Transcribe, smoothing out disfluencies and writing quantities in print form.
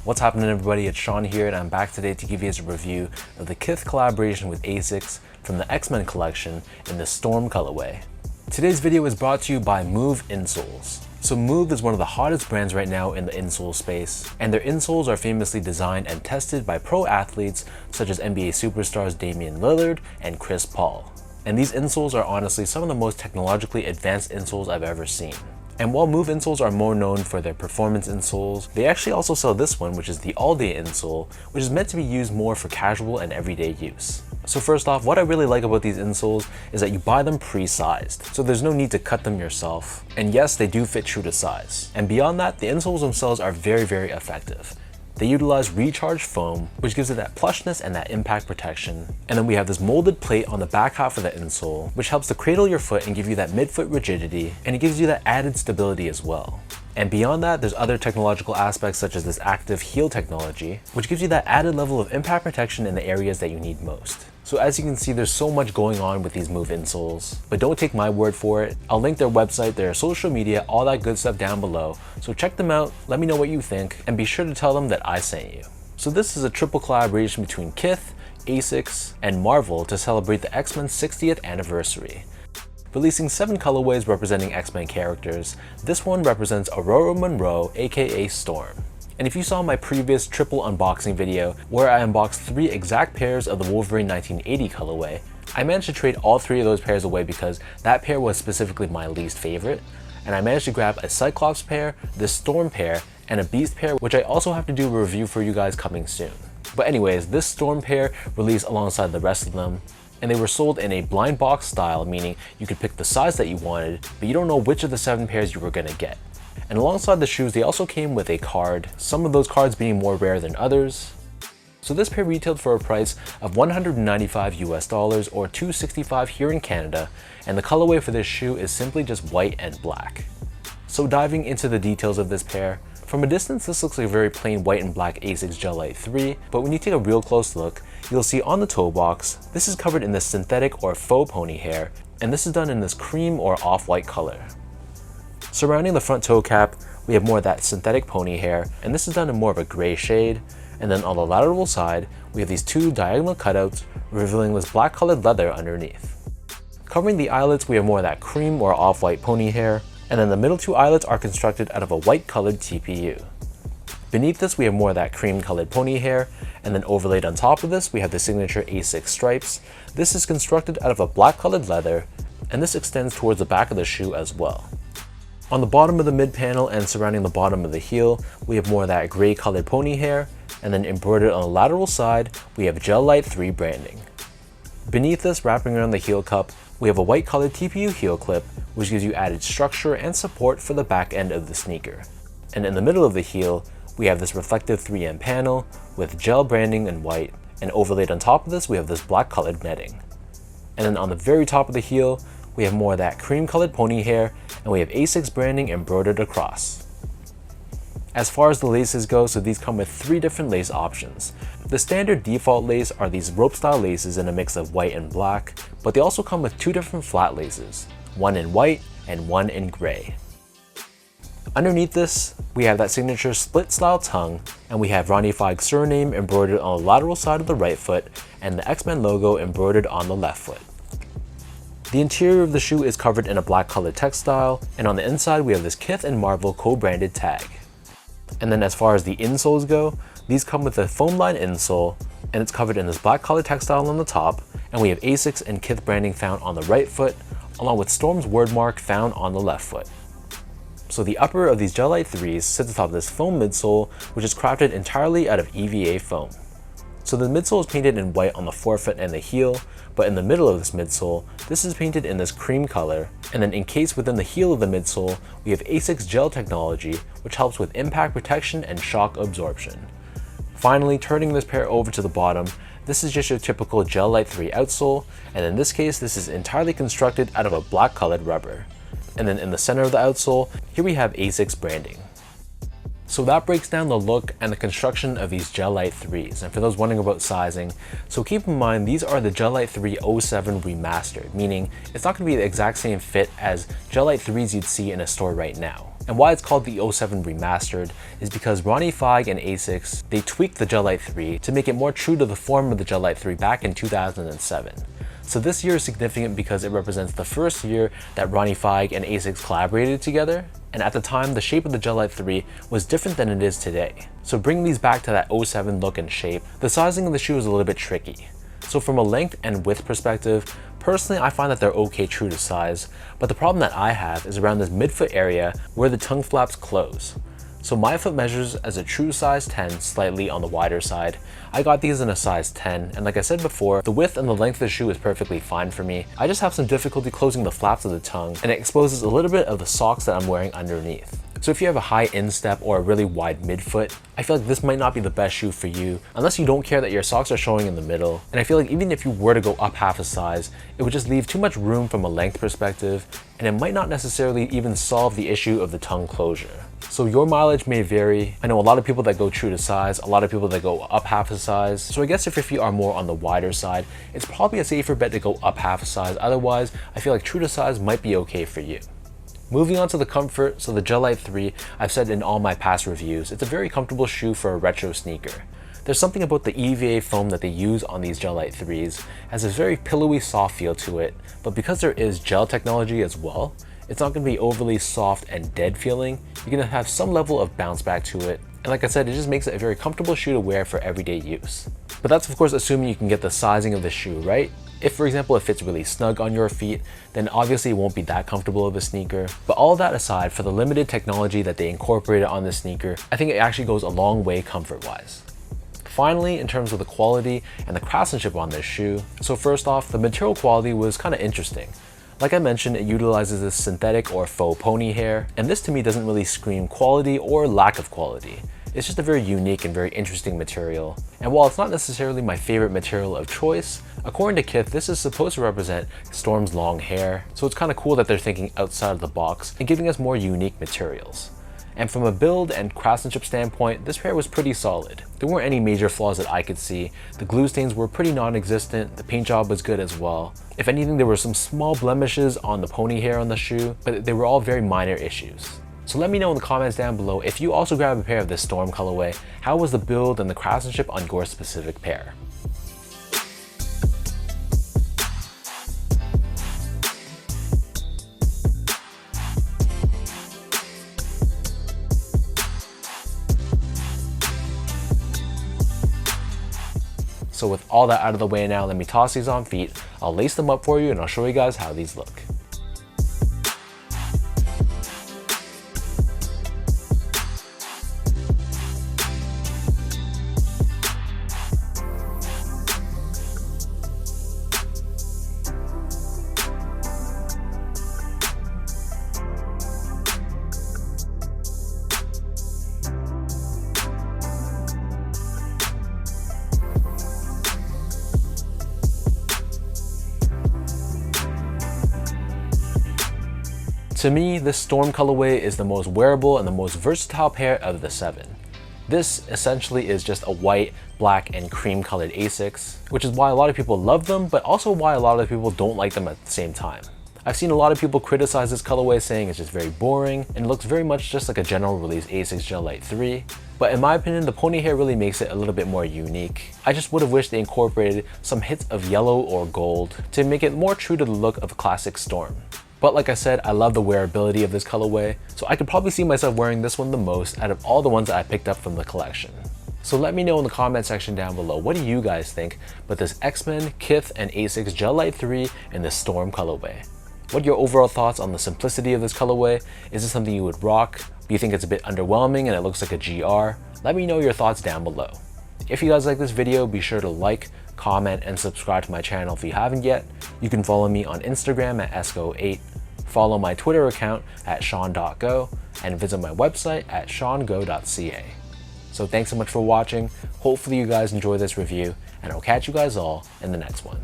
What's happening, everybody? It's Sean here, and I'm back today to give you guys a review of the Kith collaboration with Asics from the X-Men collection in the Storm colorway. Today's video is brought to you by Move insoles. So Move is one of the hottest brands right now in the insole space, and their insoles are famously designed and tested by pro athletes such as NBA superstars Damian Lillard and Chris Paul. And these insoles are honestly some of the most technologically advanced insoles I've ever seen. And while Move insoles are more known for their performance insoles, they actually also sell this one, which is the all-day insole, which is meant to be used more for casual and everyday use. So first off, what I really like about these insoles is that you buy them pre-sized, so there's no need to cut them yourself. And yes, they do fit true to size. And beyond that, the insoles themselves are very effective. They utilize recharged foam, which gives it that plushness and that impact protection. And then we have this molded plate on the back half of the insole, which helps to cradle your foot and give you that midfoot rigidity, and it gives you that added stability as well. And beyond that, there's other technological aspects such as this active heel technology, which gives you that added level of impact protection in the areas that you need most. So as you can see, there's so much going on with these Move insoles, but don't take my word for it. I'll link their website, their social media, all that good stuff down below. So check them out, let me know what you think, and be sure to tell them that I sent you. So this is a triple collaboration between Kith, Asics, and Marvel to celebrate the X-Men 60th anniversary. Releasing 7 colorways representing X-Men characters, this one represents Aurora Monroe, aka Storm. And if you saw my previous triple unboxing video where I unboxed 3 exact pairs of the Wolverine 1980 colorway, I managed to trade all 3 of those pairs away because that pair was specifically my least favorite, and I managed to grab a Cyclops pair, this Storm pair, and a Beast pair, which I also have to do a review for you guys coming soon. But anyways, this Storm pair released alongside the rest of them, and they were sold in a blind box style, meaning you could pick the size that you wanted, but you don't know which of the 7 pairs you were gonna get. And alongside the shoes, they also came with a card, some of those cards being more rare than others. So this pair retailed for a price of $195 US or $265 here in Canada, and the colorway for this shoe is simply just white and black. So diving into the details of this pair, from a distance this looks like a very plain white and black Asics Gel-Lyte 3, but when you take a real close look, you'll see on the toe box, this is covered in this synthetic or faux pony hair, and this is done in this cream or off-white color. Surrounding the front toe cap, we have more of that synthetic pony hair, and this is done in more of a gray shade. And then on the lateral side, we have these 2 diagonal cutouts revealing this black colored leather underneath. Covering the eyelets, we have more of that cream or off-white pony hair, and then the middle 2 eyelets are constructed out of a white colored TPU. Beneath this, we have more of that cream colored pony hair, and then overlaid on top of this, we have the signature Asics stripes. This is constructed out of a black colored leather, and this extends towards the back of the shoe as well. On the bottom of the mid panel and surrounding the bottom of the heel, we have more of that gray colored pony hair, and then embroidered on the lateral side, we have Gel-Lyte 3 branding. Beneath this, wrapping around the heel cup, we have a white colored TPU heel clip, which gives you added structure and support for the back end of the sneaker. And in the middle of the heel, we have this reflective 3M panel with gel branding in white, and overlaid on top of this, we have this black colored netting. And then on the very top of the heel, we have more of that cream colored pony hair, and we have Asics branding embroidered across. As far as the laces go, so these come with 3 different lace options. The standard default lace are these rope style laces in a mix of white and black, but they also come with 2 different flat laces, one in white and one in gray. Underneath this, we have that signature split style tongue, and we have Ronnie Feig's surname embroidered on the lateral side of the right foot, and the X-Men logo embroidered on the left foot. The interior of the shoe is covered in a black colored textile, and on the inside we have this Kith and Marvel co-branded tag. And then as far as the insoles go, these come with a foam lined insole, and it's covered in this black colored textile on the top, and we have Asics and Kith branding found on the right foot, along with Storm's wordmark found on the left foot. So the upper of these Gel-Lyte 3s sits atop this foam midsole, which is crafted entirely out of EVA foam. So the midsole is painted in white on the forefoot and the heel, but in the middle of this midsole, this is painted in this cream color, and then encased within the heel of the midsole, we have Asics gel technology, which helps with impact protection and shock absorption. Finally, turning this pair over to the bottom, this is just your typical Gel-Lyte 3 outsole, and in this case, this is entirely constructed out of a black colored rubber. And then in the center of the outsole, here we have Asics branding. So that breaks down the look and the construction of these Gel-Lyte 3s. And for those wondering about sizing, so keep in mind these are the Gel-Lyte 3 07 Remastered, meaning it's not going to be the exact same fit as Gel-Lyte 3s you'd see in a store right now. And why it's called the 07 Remastered is because Ronnie Feig and Asics, they tweaked the Gel-Lyte 3 to make it more true to the form of the Gel-Lyte 3 back in 2007. So this year is significant because it represents the first year that Ronnie Feig and Asics collaborated together, and at the time the shape of the Gel-Lyte 3 was different than it is today. So bringing these back to that 07 look and shape, the sizing of the shoe is a little bit tricky. So from a length and width perspective, personally I find that they're okay true to size, but the problem that I have is around this midfoot area where the tongue flaps close. So my foot measures as a true size 10, slightly on the wider side. I got these in a size 10, and like I said before, the width and the length of the shoe is perfectly fine for me. I just have some difficulty closing the flaps of the tongue, and it exposes a little bit of the socks that I'm wearing underneath. So if you have a high instep or a really wide midfoot, I feel like this might not be the best shoe for you unless you don't care that your socks are showing in the middle. And I feel like even if you were to go up half a size, it would just leave too much room from a length perspective, and it might not necessarily even solve the issue of the tongue closure. So your mileage may vary. I know a lot of people that go true to size, a lot of people that go up half a size. So I guess if your feet are more on the wider side, it's probably a safer bet to go up half a size. Otherwise, I feel like true to size might be okay for you. Moving on to the comfort, so the Gel-Lyte 3, I've said in all my past reviews, it's a very comfortable shoe for a retro sneaker. There's something about the EVA foam that they use on these Gel-Lyte 3s, has a very pillowy soft feel to it, but because there is gel technology as well, it's not going to be overly soft and dead feeling. You're going to have some level of bounce back to it, and like I said, it just makes it a very comfortable shoe to wear for everyday use. But that's of course assuming you can get the sizing of the shoe right. If, for example, it fits really snug on your feet, then obviously it won't be that comfortable of a sneaker. But all that aside, for the limited technology that they incorporated on the sneaker, I think it actually goes a long way comfort-wise. Finally, in terms of the quality and the craftsmanship on this shoe, so first off, the material quality was kind of interesting. Like I mentioned, it utilizes this synthetic or faux pony hair, and this to me doesn't really scream quality or lack of quality. It's just a very unique and very interesting material. And while it's not necessarily my favorite material of choice, according to Kith, this is supposed to represent Storm's long hair, so it's kind of cool that they're thinking outside of the box and giving us more unique materials. And from a build and craftsmanship standpoint, this pair was pretty solid. There weren't any major flaws that I could see. The glue stains were pretty non-existent, the paint job was good as well. If anything, there were some small blemishes on the pony hair on the shoe, but they were all very minor issues. So let me know in the comments down below if you also grab a pair of this Storm colorway, how was the build and the craftsmanship on your specific pair? So with all that out of the way now, let me toss these on feet. I'll lace them up for you and I'll show you guys how these look. To me, this Storm colorway is the most wearable and the most versatile pair of the 7. This essentially is just a white, black, and cream colored Asics, which is why a lot of people love them, but also why a lot of people don't like them at the same time. I've seen a lot of people criticize this colorway saying it's just very boring and looks very much just like a general release Asics Gel-Lyte 3. But in my opinion, the pony hair really makes it a little bit more unique. I just would have wished they incorporated some hits of yellow or gold to make it more true to the look of classic Storm. But like I said, I love the wearability of this colorway, so I could probably see myself wearing this one the most out of all the ones that I picked up from the collection. So let me know in the comment section down below, what do you guys think about this X-Men, Kith, and Asics Gel-Lyte 3 and the Storm colorway? What are your overall thoughts on the simplicity of this colorway? Is this something you would rock? Do you think it's a bit underwhelming and it looks like a GR? Let me know your thoughts down below. If you guys like this video, be sure to like, comment, and subscribe to my channel if you haven't yet. You can follow me on Instagram at esco8, follow my Twitter account at sean.go, and visit my website at seango.ca. So thanks so much for watching. Hopefully you guys enjoy this review, and I'll catch you guys all in the next one.